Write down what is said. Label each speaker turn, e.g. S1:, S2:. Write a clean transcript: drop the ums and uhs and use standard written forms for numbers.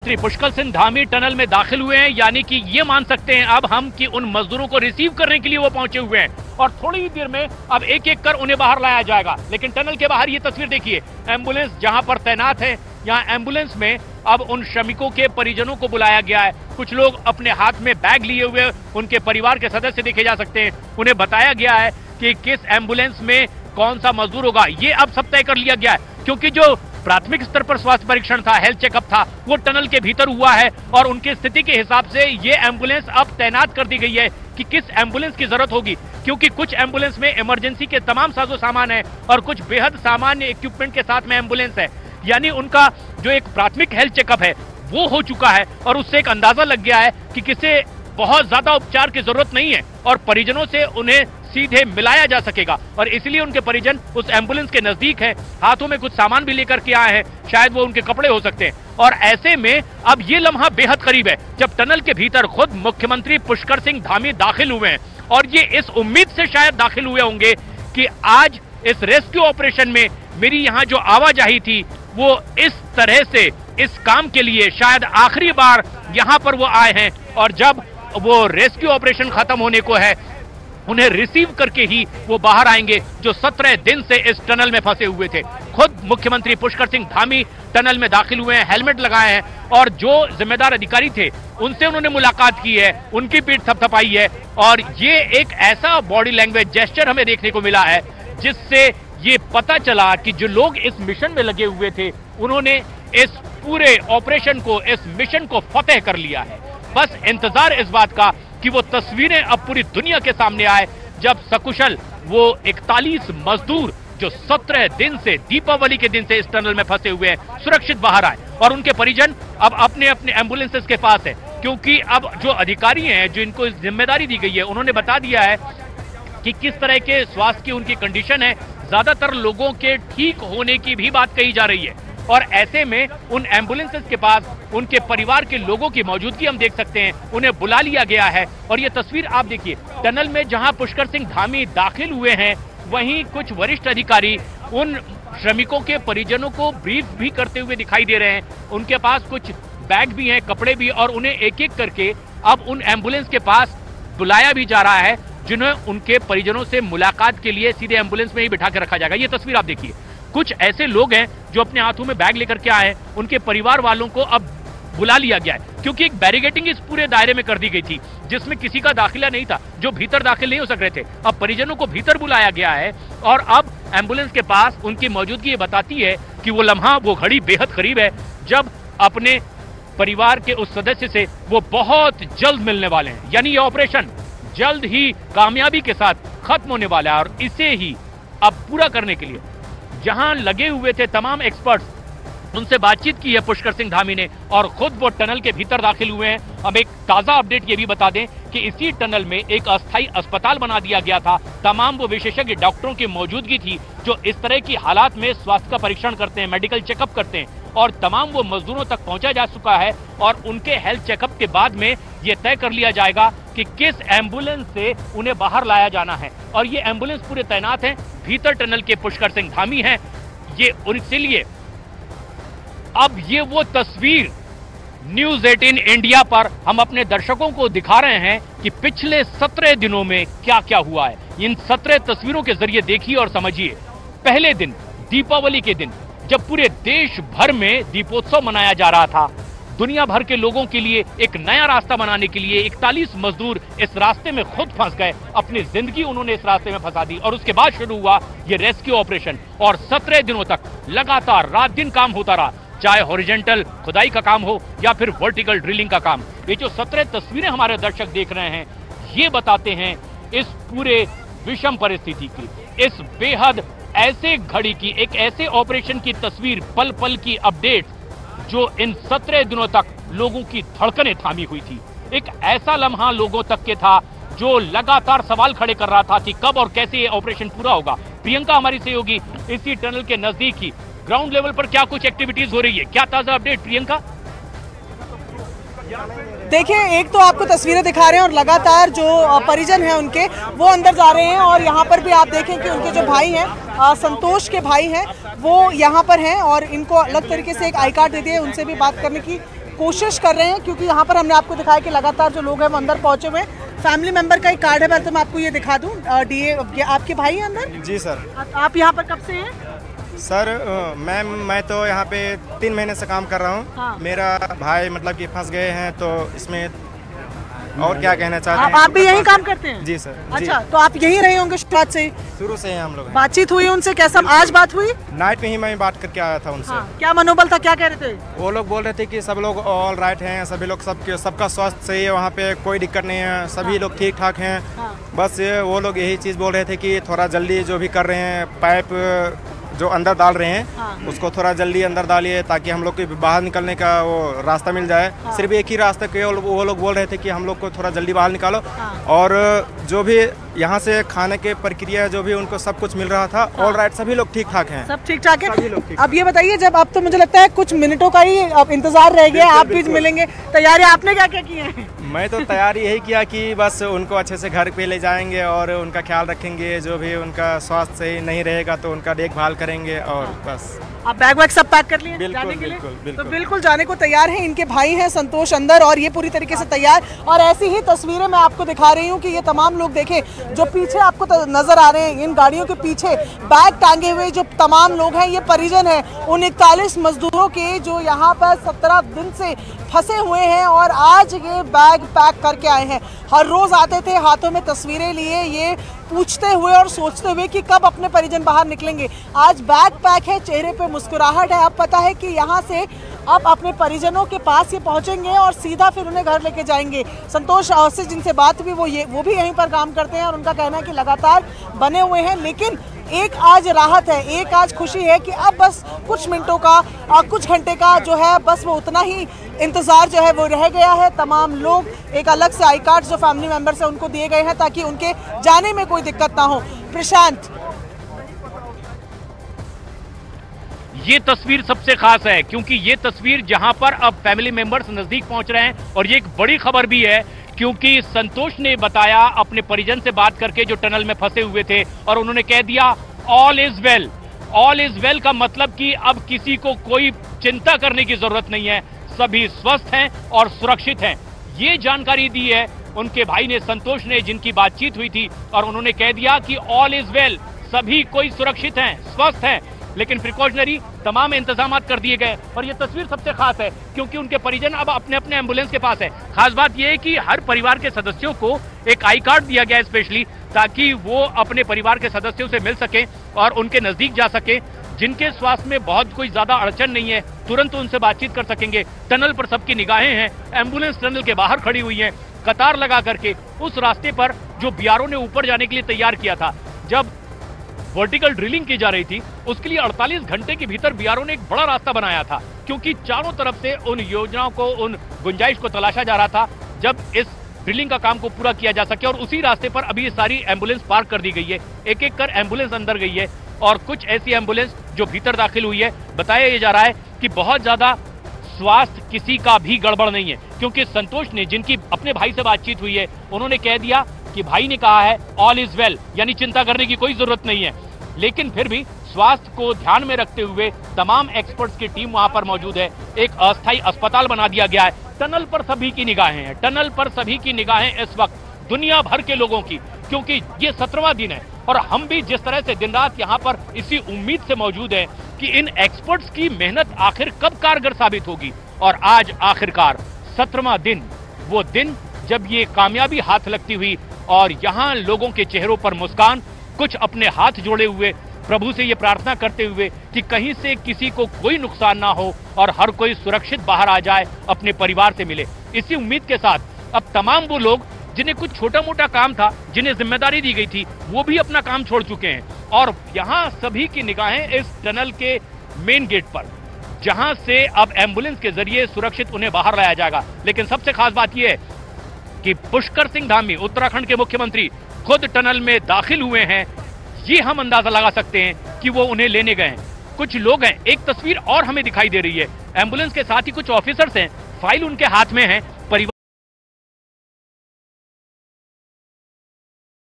S1: मंत्री पुष्कर सिंह धामी टनल में दाखिल हुए हैं, यानी कि ये मान सकते हैं अब हम कि उन मजदूरों को रिसीव करने के लिए वो पहुंचे हुए हैं और थोड़ी ही देर में अब एक एक कर उन्हें बाहर लाया जाएगा। लेकिन टनल के बाहर ये तस्वीर देखिए, एम्बुलेंस जहां पर तैनात है, यहाँ एम्बुलेंस में अब उन श्रमिकों के परिजनों को बुलाया गया है। कुछ लोग अपने हाथ में बैग लिए हुए उनके परिवार के सदस्य देखे जा सकते हैं। उन्हें बताया गया है कि किस एम्बुलेंस में कौन सा मजदूर होगा, ये अब सब तय कर लिया गया है, क्योंकि जो प्राथमिक स्तर पर स्वास्थ्य परीक्षण था, हेल्थ चेकअप था, वो टनल के भीतर हुआ है और उनकी स्थिति के हिसाब से ये एम्बुलेंस अब तैनात कर दी गई है कि किस एम्बुलेंस की जरूरत होगी, क्योंकि कुछ एम्बुलेंस में इमरजेंसी के तमाम साजो सामान है और कुछ बेहद सामान्य इक्विपमेंट के साथ में एम्बुलेंस है। यानी उनका जो एक प्राथमिक हेल्थ चेकअप है वो हो चुका है और उससे एक अंदाजा लग गया है कि किसे बहुत ज्यादा उपचार की जरूरत नहीं है और परिजनों से उन्हें सीधे मिलाया जा सकेगा। और इसलिए उनके परिजन उस एम्बुलेंस के नजदीक है, हाथों में कुछ सामान भी लेकर के आए हैं, शायद वो उनके कपड़े हो सकते हैं। और ऐसे में अब ये लम्हा बेहद करीब है जब टनल के भीतर खुद मुख्यमंत्री पुष्कर सिंह धामी दाखिल हुए हैं और ये इस उम्मीद से शायद दाखिल हुए होंगे कि आज इस रेस्क्यू ऑपरेशन में मेरी यहाँ जो आवाजाही थी वो इस तरह से इस काम के लिए शायद आखिरी बार यहाँ पर वो आए हैं और जब वो रेस्क्यू ऑपरेशन खत्म होने को है उन्हें रिसीव करके ही वो बाहर आएंगे, जो 17 दिन से इस टनल में फंसे हुए थे। खुद मुख्यमंत्री पुष्कर सिंह धामी टनल में दाखिल हुए हैं, हेलमेट लगाए हैं और जो जिम्मेदार अधिकारी थे उनसे उन्होंने मुलाकात की है, उनकी पीठ थपथपाई है और ये एक ऐसा बॉडी लैंग्वेज जेस्चर हमें देखने को मिला है जिससे ये पता चला कि जो लोग इस मिशन में लगे हुए थे उन्होंने इस पूरे ऑपरेशन को, इस मिशन को फतेह कर लिया है। बस इंतजार इस बात का कि वो तस्वीरें अब पूरी दुनिया के सामने आए जब सकुशल वो 41 मजदूर जो 17 दिन से, दीपावली के दिन से इस टनल में फंसे हुए हैं, सुरक्षित बाहर आए और उनके परिजन अब अपने अपने एम्बुलेंसेस के पास है। क्योंकि अब जो अधिकारी हैं जो इनको जिम्मेदारी दी गई है उन्होंने बता दिया है कि किस तरह के स्वास्थ्य की उनकी कंडीशन है। ज्यादातर लोगों के ठीक होने की भी बात कही जा रही है और ऐसे में उन एम्बुलेंसेस के पास उनके परिवार के लोगों की मौजूदगी हम देख सकते हैं, उन्हें बुला लिया गया है। और ये तस्वीर आप देखिए, टनल में जहां पुष्कर सिंह धामी दाखिल हुए हैं वहीं कुछ वरिष्ठ अधिकारी उन श्रमिकों के परिजनों को ब्रीफ भी करते हुए दिखाई दे रहे हैं। उनके पास कुछ बैग भी हैं, कपड़े भी, और उन्हें एक एक करके अब उन एम्बुलेंस के पास बुलाया भी जा रहा है जिन्हें उनके परिजनों से मुलाकात के लिए सीधे एम्बुलेंस में ही बिठा कर रखा जाएगा। ये तस्वीर आप देखिए, कुछ ऐसे लोग हैं जो अपने हाथों में बैग लेकर के आए हैं, उनके परिवार वालों को अब बुला लिया गया है क्योंकि एक बैरिकेडिंग इस पूरे दायरे में कर दी गई थी जिसमें किसी का दाखिला नहीं था, जो भीतर दाखिल नहीं हो सक रहे थे। अब परिजनों को भीतर बुलाया गया है और अब एम्बुलेंस के पास उनकी मौजूदगी ये बताती है कि वो लम्हा, वो घड़ी बेहद करीब है जब अपने परिवार के उस सदस्य से वो बहुत जल्द मिलने वाले हैं। यानी ये ऑपरेशन जल्द ही कामयाबी के साथ खत्म होने वाला है और इसे ही अब पूरा करने के लिए जहां लगे हुए थे तमाम एक्सपर्ट्स, उनसे बातचीत की है पुष्कर सिंह धामी ने और खुद वो टनल के भीतर दाखिल हुए हैं। हम एक ताजा अपडेट ये भी बता दें कि इसी टनल में एक अस्थायी अस्पताल बना दिया गया था। तमाम वो विशेषज्ञ डॉक्टरों की मौजूदगी थी जो इस तरह की हालात में स्वास्थ्य का परीक्षण करते हैं, मेडिकल चेकअप करते हैं और तमाम वो मजदूरों तक पहुंचा जा चुका है और उनके हेल्थ चेकअप के बाद में ये तय कर लिया जाएगा कि किस एम्बुलेंस से उन्हें बाहर लाया जाना है। और ये एम्बुलेंस पूरे तैनात हैं, भीतर टनल के पुष्कर सिंह धामी हैं। ये इसीलिए अब ये वो तस्वीर न्यूज़ 18 इंडिया पर हम अपने दर्शकों को दिखा रहे हैं कि पिछले 17 दिनों में क्या क्या हुआ है। इन 17 तस्वीरों के जरिए देखिए और समझिए। पहले दिन, दीपावली के दिन, जब पूरे देश भर में दीपोत्सव मनाया जा रहा था, दुनिया भर के लोगों के लिए एक नया रास्ता बनाने के लिए 41 मजदूर इस रास्ते में खुद फंस गए, अपनी जिंदगी उन्होंने इस रास्ते में फंसा दी और उसके बाद शुरू हुआ ये रेस्क्यू ऑपरेशन और 17 दिनों तक लगातार रात दिन काम होता रहा, चाहे हॉरिजॉन्टल खुदाई का काम हो या फिर वर्टिकल ड्रिलिंग का काम। ये जो 17 तस्वीरें हमारे दर्शक देख रहे हैं ये बताते हैं इस पूरे विषम परिस्थिति की, इस बेहद ऐसे घड़ी की, एक ऐसे ऑपरेशन की तस्वीर, पल पल की अपडेट जो इन 17 दिनों तक लोगों की धड़कनें थामी हुई थी। एक ऐसा लम्हा लोगों तक के था जो लगातार सवाल खड़े कर रहा था कि कब और कैसे ये ऑपरेशन पूरा होगा। प्रियंका हमारी सहयोगी इसी टनल के नजदीक ही ग्राउंड लेवल पर क्या कुछ एक्टिविटीज हो रही है, क्या ताजा अपडेट प्रियंका?
S2: देखिए, एक तो आपको तस्वीरें दिखा रहे हैं और लगातार जो परिजन हैं उनके वो अंदर जा रहे हैं और यहाँ पर भी आप देखें कि उनके जो भाई हैं, संतोष के भाई हैं, वो यहाँ पर हैं और इनको अलग तरीके से एक आई कार्ड दे दिए। उनसे भी बात करने की कोशिश कर रहे हैं, क्योंकि यहाँ पर हमने आपको दिखाया कि लगातार जो लोग हैं वो अंदर पहुँचे हुए हैं। फैमिली मेंबर का एक कार्ड है, मैं तो मैं आपको ये दिखा दूँ। डीए आपके भाई हैं अंदर?
S3: जी सर।
S2: आप यहाँ पर कब से हैं?
S3: सर मैं तो यहाँ पे 3 महीने से काम कर रहा हूँ।
S2: हाँ।
S3: मेरा भाई मतलब कि फंस गए हैं, तो इसमें और क्या कहना चाहते हैं।
S2: आप भी यही काम करते हैं?
S3: जी सर।
S2: अच्छा, तो आप यहीं रहे होंगे शुरुआत से ही?
S3: शुरू से ही हम लोग हैं।
S2: बातचीत हुई उनसे? कैसा आज बात हुई?
S3: नाइट में ही मैं बात करके आया था उनसे।
S2: क्या मनोबल था, क्या कह रहे थे?
S3: वो लोग बोल रहे थे कि सब लोग ऑल राइट हैं, सभी लोग सबका स्वास्थ्य सही है, वहाँ पे कोई दिक्कत नहीं है, सभी लोग ठीक ठाक हैं। बस वो लोग यही चीज़ बोल रहे थे कि थोड़ा जल्दी जो भी कर रहे हैं, पाइप जो अंदर डाल रहे हैं उसको थोड़ा जल्दी अंदर डालिए, ताकि हम लोग को बाहर निकलने का वो रास्ता मिल जाए। सिर्फ एक ही रास्ता के वो लोग बोल रहे थे कि हम लोग को थोड़ा जल्दी बाहर निकालो। और जो भी यहाँ से खाने के प्रक्रिया जो भी उनको सब कुछ मिल रहा था, ऑल राइट, सभी लोग ठीक ठाक हैं।
S2: सब ठीक ठाक है। अब ये बताइए, जब अब तो मुझे लगता है कुछ मिनटों का ही अब इंतजार रह गया, आप भी मिलेंगे, तैयारी आपने क्या क्या की है?
S3: मैं तो तैयारी यही किया कि बस उनको अच्छे से घर पे ले जाएंगे और उनका ख्याल रखेंगे, जो भी उनका स्वास्थ्य सही नहीं रहेगा तो उनका देखभाल करेंगे, और बस।
S2: आप बैग वैग सब पैक कर लिए जाने के लिए? तो बिल्कुल जाने को तैयार हैं। इनके भाई हैं संतोष अंदर, और ये पूरी तरीके से तैयार। और ऐसी ही तस्वीरें मैं आपको दिखा रही हूँ कि ये तमाम लोग देखें जो पीछे आपको नजर आ रहे हैं, इन गाड़ियों के पीछे बैग टांगे हुए जो तमाम लोग हैं, ये परिजन हैं उन 41 मजदूरों के जो यहाँ पर 17 दिन से फंसे हुए हैं और आज ये बैग पैक करके आए हैं। हर रोज आते थे, हाथों में तस्वीरें लिए, ये पूछते हुए और सोचते हुए कि कब अपने परिजन बाहर निकलेंगे। आज बैग पैक है, चेहरे पे मुस्कुराहट है। अब पता है कि यहाँ से अब अपने परिजनों के पास ये पहुंचेंगे और सीधा फिर उन्हें घर लेके जाएंगे। संतोष से जिनसे बात हुई वो भी यहीं पर काम करते हैं और उनका कहना है कि लगातार बने हुए हैं, लेकिन एक आज राहत है, एक आज खुशी है कि अब बस कुछ मिनटों का, कुछ घंटे का जो है, बस वो उतना ही इंतज़ार जो है वो रह गया है। तमाम लोग एक अलग से आई कार्ड जो फैमिली मेंबर्स हैं उनको दिए गए हैं ताकि उनके जाने में कोई दिक्कत ना हो। प्रशांत,
S1: ये तस्वीर सबसे खास है क्योंकि ये तस्वीर जहां पर अब फैमिली मेंबर्स नजदीक पहुंच रहे हैं, और ये एक बड़ी खबर भी है क्योंकि संतोष ने बताया अपने परिजन से बात करके जो टनल में फंसे हुए थे, और उन्होंने कह दिया all is well. All is well का मतलब कि अब किसी को कोई चिंता करने की जरूरत नहीं है, सभी स्वस्थ हैं और सुरक्षित हैं। ये जानकारी दी है उनके भाई ने, संतोष ने, जिनकी बातचीत हुई थी, और उन्होंने कह दिया कि ऑल इज वेल, सभी कोई सुरक्षित हैं, स्वस्थ हैं, लेकिन प्रिकॉशनरी तमाम इंतजाम कर दिए गए। और ये तस्वीर सबसे खास है क्योंकि उनके परिजन अब अपने अपने एम्बुलेंस के पास है। खास बात यह है कि हर परिवार के सदस्यों को एक आई कार्ड दिया गया है स्पेशली, ताकि वो अपने परिवार के सदस्यों से मिल सके और उनके नजदीक जा सके। जिनके स्वास्थ्य में बहुत कोई ज्यादा अड़चन नहीं है, तुरंत उनसे बातचीत कर सकेंगे। टनल पर सबकी निगाहें हैं, एम्बुलेंस टनल के बाहर खड़ी हुई है कतार लगा करके, उस रास्ते पर जो बीआरओ ने ऊपर जाने के लिए तैयार किया था। जब वर्टिकल ड्रिलिंग की जा रही थी उसके लिए 48 घंटे के भीतर बीआरओ ने एक बड़ा रास्ता बनाया था, क्योंकि चारों तरफ से उन योजनाओं को, उन गुंजाइश को तलाशा जा रहा था जब इस ड्रिलिंग का काम को पूरा किया जा सके। और उसी रास्ते पर अभी ये सारी एम्बुलेंस पार्क कर दी गई है, एक एक कर एम्बुलेंस अंदर गई है, और कुछ ऐसी एम्बुलेंस जो भीतर दाखिल हुई है। बताया ये जा रहा है कि बहुत ज्यादा स्वास्थ्य किसी का भी गड़बड़ नहीं है, क्योंकि संतोष ने, जिनकी अपने भाई से बातचीत हुई है, उन्होंने कह दिया कि भाई ने कहा है ऑल इज वेल, यानी चिंता करने की कोई जरूरत नहीं है। लेकिन फिर भी स्वास्थ्य को ध्यान में रखते हुए तमाम एक्सपर्ट्स की टीम वहां पर मौजूद है। एक अस्थायी अस्पताल बना दिया गया है। टनल पर सभी की निगाहें हैं, टनल पर सभी की निगाहें इस वक्त दुनिया भर के लोगों की, क्योंकि ये 17वां दिन है और हम भी जिस तरह से दिन रात यहाँ पर इसी उम्मीद से मौजूद है कि इन एक्सपर्ट्स की मेहनत आखिर कब कारगर साबित होगी। और आज आखिरकार 17वां दिन, वो दिन जब ये कामयाबी हाथ लगती हुई और यहाँ लोगों के चेहरों पर मुस्कान, कुछ अपने हाथ जोड़े हुए प्रभु से ये प्रार्थना करते हुए कि कहीं से किसी को कोई नुकसान ना हो और हर कोई सुरक्षित बाहर आ जाए, अपने परिवार से मिले। इसी उम्मीद के साथ अब तमाम वो लोग जिन्हें कुछ छोटा मोटा काम था, जिन्हें जिम्मेदारी दी गई थी, वो भी अपना काम छोड़ चुके हैं। और यहाँ सभी की निगाहें इस टनल के मेन गेट पर, जहां से अब एम्बुलेंस के जरिए सुरक्षित उन्हें बाहर लाया जाएगा। लेकिन सबसे खास बात यह है कि पुष्कर सिंह धामी, उत्तराखंड के मुख्यमंत्री, खुद टनल में दाखिल हुए हैं। ये हम अंदाजा लगा सकते हैं कि वो उन्हें लेने गए हैं। कुछ लोग हैं, एक तस्वीर और हमें दिखाई दे रही है, एम्बुलेंस के साथ ही कुछ ऑफिसर्स हैं, फाइल उनके हाथ में है,